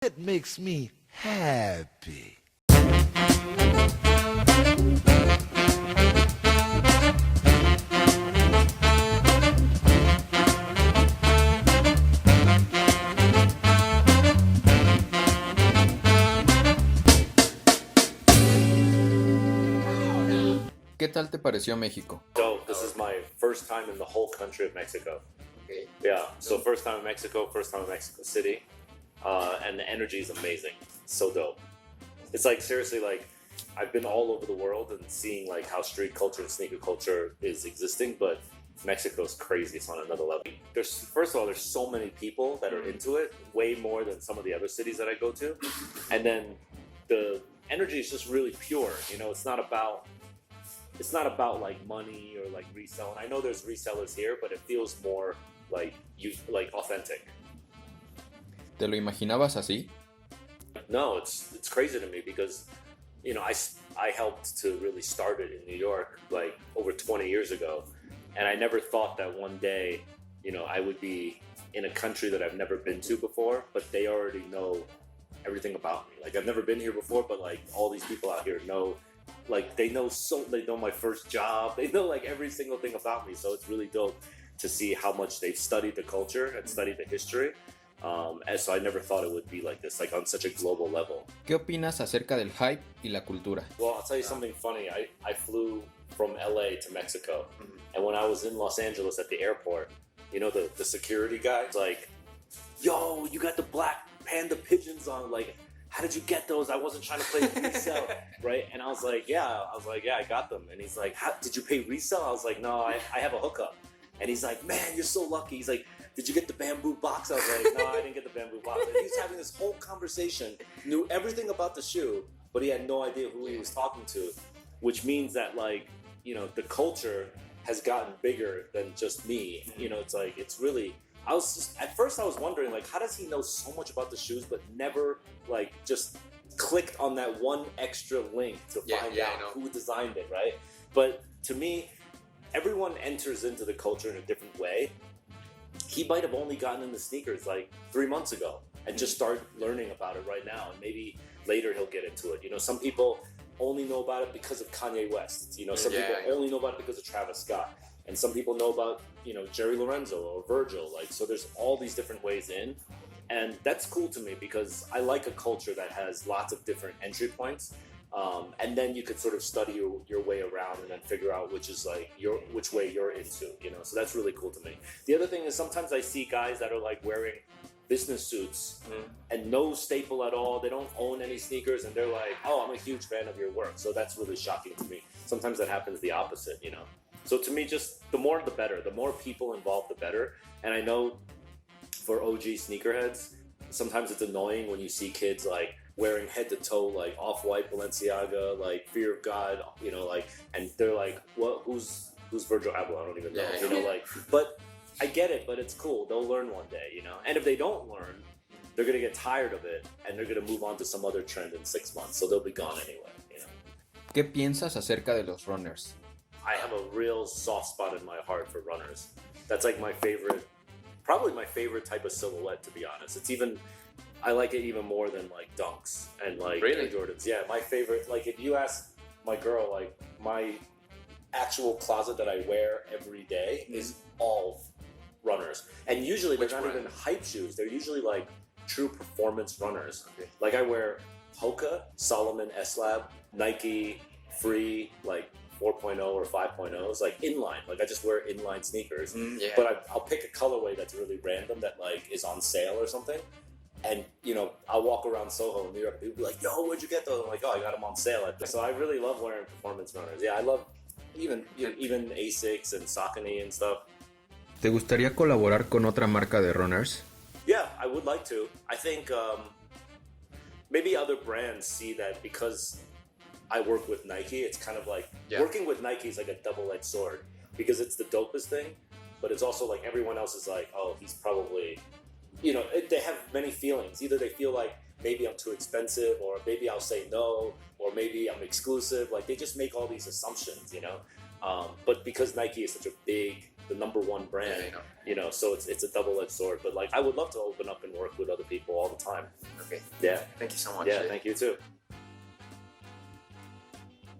It makes me happy. ¿Qué tal te pareció México? So this is my first time in the whole country of Mexico. Okay. Yeah, so first time in Mexico, first time in Mexico City, and the energy is amazing. So dope. It's like seriously, like I've been all over the world and seeing like how street culture and sneaker culture is existing, but Mexico's crazy. It's on another level. First of all, there's so many people that are into it, way more than some of the other cities that I go to, and then the energy is just really pure. You know, it's not about like money or like reselling. I know there's resellers here, but it feels more like authentic. ¿Te lo imaginabas así? No, it's crazy to me because, you know, I helped to really start it in New York like over 20 years ago, and I never thought that one day, you know, I would be in a country that I've never been to before, but they already know everything about me. Like I've never been here before, but like all these people out here know. Like they know my first job, they know like every single thing about me, so it's really dope to see how much they've studied the culture and studied the history, and so I never thought it would be like this, like on such a global level. ¿Qué opinas acerca del hype y la cultura? Well, I'll tell you something funny. I flew from LA to Mexico, and when I was in Los Angeles at the airport, you know, the security guy was like, yo, you got the black panda pigeons on, like, how did you get those? I wasn't trying to play resell, right? And I was like, yeah, I got them. And he's like, did you pay resell? I was like, no, I have a hookup. And he's like, man, you're so lucky. He's like, did you get the bamboo box? I was like, no, I didn't get the bamboo box. And he was having this whole conversation, knew everything about the shoe, but he had no idea who he was talking to, which means that, like, you know, the culture has gotten bigger than just me. You know, it's like, it's really... at first I was wondering, like, how does he know so much about the shoes but never like just clicked on that one extra link to find out who designed it, right? But to me, everyone enters into the culture in a different way. He might have only gotten into sneakers like 3 months ago and just started learning about it right now, and maybe later he'll get into it. You know, some people only know about it because of Kanye West. You know, some people only know about it because of Travis Scott. And some people know about, you know, Jerry Lorenzo or Virgil. Like, so there's all these different ways in. And that's cool to me because I like a culture that has lots of different entry points. And then you could sort of study your way around and then figure out which way you're into, you know? So that's really cool to me. The other thing is sometimes I see guys that are like wearing business suits and no staple at all. They don't own any sneakers and they're like, oh, I'm a huge fan of your work. So that's really shocking to me. Sometimes that happens the opposite, you know? So to me, just the more the better. The more people involved, the better. And I know for OG sneakerheads, sometimes it's annoying when you see kids like wearing head to toe like off-white Balenciaga, like Fear of God, you know, like, and they're like, what? Who's Virgil Abloh? I don't even know, you know, like. But I get it, but it's cool. They'll learn one day, you know. And if they don't learn, they're gonna get tired of it, and they're gonna move on to some other trend in 6 months. So they'll be gone anyway, you know. ¿Qué piensas acerca de los runners? I have a real soft spot in my heart for runners. That's like my favorite, probably my favorite type of silhouette, to be honest. It's even, I like it even more than like Dunks and like Air Jordans. Yeah, my favorite, like if you ask my girl, like my actual closet that I wear every day is all runners. And usually they're not even hype shoes. They're usually like true performance runners. Okay. Like I wear Hoka, Salomon S-Lab, Nike, Free, like 4.0 or 5.0s, like inline. Like I just wear inline sneakers, but I'll pick a colorway that's really random that like is on sale or something. And you know, I'll walk around Soho in New York. People be like, "Yo, where'd you get those?" I'm like, "Oh, I got them on sale." So I really love wearing performance runners. Yeah, I love even Asics and Saucony and stuff. ¿Te gustaría colaborar con otra marca de runners? Yeah, I would like to. I think maybe other brands see that because I work with Nike, it's kind of like working with Nike is like a double-edged sword because it's the dopest thing, but it's also like everyone else is like, oh, he's probably, you know, they have many feelings. Either they feel like maybe I'm too expensive, or maybe I'll say no, or maybe I'm exclusive. Like they just make all these assumptions, you know. But because Nike is such a big the number one brand. Yeah, You know, so it's a double-edged sword. But like, I would love to open up and work with other people all the time. Okay. Yeah. Thank you so much. Yeah. Thank you too.